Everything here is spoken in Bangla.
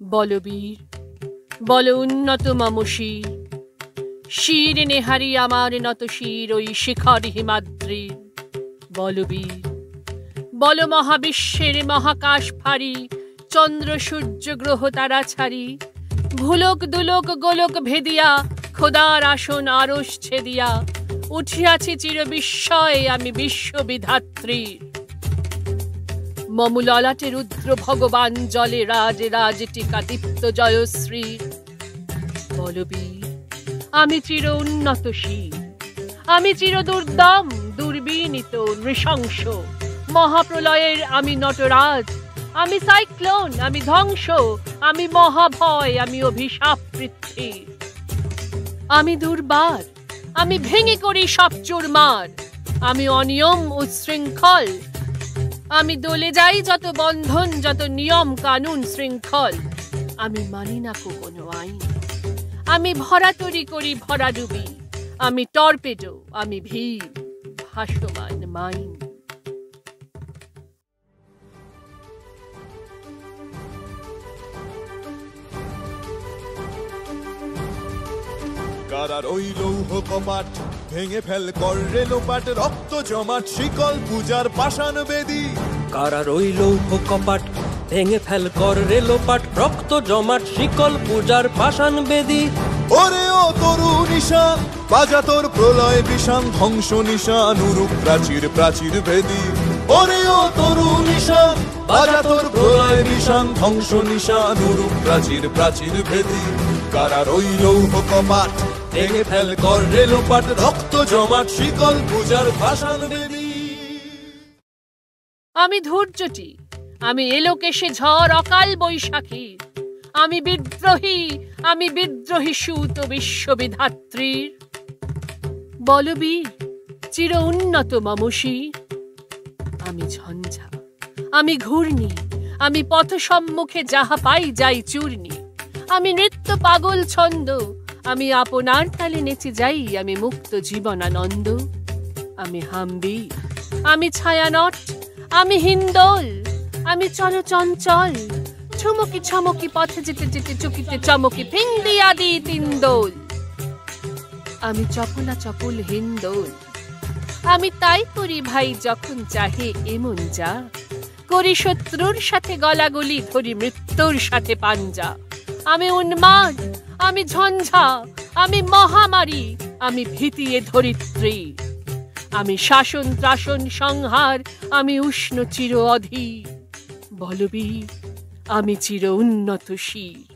বলবীর বল উন্নত মম শির, শির নেহারি আমার নত শির ওই শিখর হিমাদ্রির। বলবীর বল মহাবিশ্বের মহাকাশ ফারি, চন্দ্র সূর্য গ্রহ তারা ছাড়ি, ভুলক দুলক গোলক ভেদিয়া খোদার আসন আরশ ছেদিয়া, উঠিয়াছি চির বিস্ময়ে আমি বিশ্ববিধাত্রীর। মম ললাটে রুদ্র ভগবান জলে রাজ রাজ টিকা দীপ্ত জয়শ্রীর। বলবীর আমি চির উন্নত শির, আমি চির দুর্দম দুর্বিনীত নৃশংস, মহাপ্রলয়ের আমি নটরাজ, আমি সাইক্লোন আমি ধ্বংস, আমি মহাভয় আমি অভিশাপ পৃথ্বীর। আমি দুর্বার আমি ভেঙে করি সব চুরমার, আমি অনিয়ম উচ্ছৃঙ্খল, আমি দলে যাই যত বন্ধন যত নিয়ম কানুন শৃঙ্খল, আমি মানি না কোনো আইন, আমি ভরা তরি করি ভরা ডুবি, আমি টর্পেডো আমি ভীম ভাসমান মাইন। কারার ওই লৌহ কপাট ভেঙে ফেল কর রে লোপাট, রক্ত জমাট শিকল পূজার পাষাণ বেদী। কারার ওই লৌহ কপাট ভেঙে ফেল কর রে লোপাট, রক্ত জমাট শিকল পূজার পাষাণ বেদী। ওরে ও তরু নিশান বাজা তোর প্রলয় বিষান, ধ্বংস নিশান উরুপ প্রাচীর প্রাচীর ভেদী। ওরে ও তরু নিশান বাজা তোর প্রলয় বিষান, ধ্বংস নিশান উরুপ প্রাচীর প্রাচীর ভেদী। কারার ওই লৌহ কপাট ভেঙে ফেল কর রে লোপাট, রক্ত জমাট শিকল পূজার পাষাণ বেদী। আমি ধৈর্যটি আমি এলোকেশে ঝড় অকাল বৈশাখীর, আমি বিদ্রোহী সুত বিশ্ববিধাত্রীর। বলবীর চির উন্নত মম শির, আমি ঝঞ্ঝা আমি ঘূর্ণি, আমি পথ সম্মুখে যাহা পাই যাই চূর্ণি, আমি নৃত্য পাগল ছন্দ, আমি আপনার তালে নেচে যাই আমি মুক্ত জীবনানন্দ। আমি হাম্বি আমি ছায়ানট আমি হিন্দোল, আমি চলচঞ্চল চমকি ছমকি পথে যেতে যেতে চকিতে চমকি ফিন্দি আদি তিনদোল। আমি চপলা চপল হিন্দোল, আমি তাই করি ভাই যখন চাহে এমন যা, করি শত্রুর সাথে গলাগলি ধরি মৃত্যুর সাথে পাঞ্জা। আমি উন্মাদ আমি ঝঞ্ঝা আমি মহামারী, আমি ভীতিয়ে ধরিত্রী, আমি শাসন ত্রাসন সংহার, আমি উষ্ণ চির অধীর। বলবীর আমি চির উন্নত শির।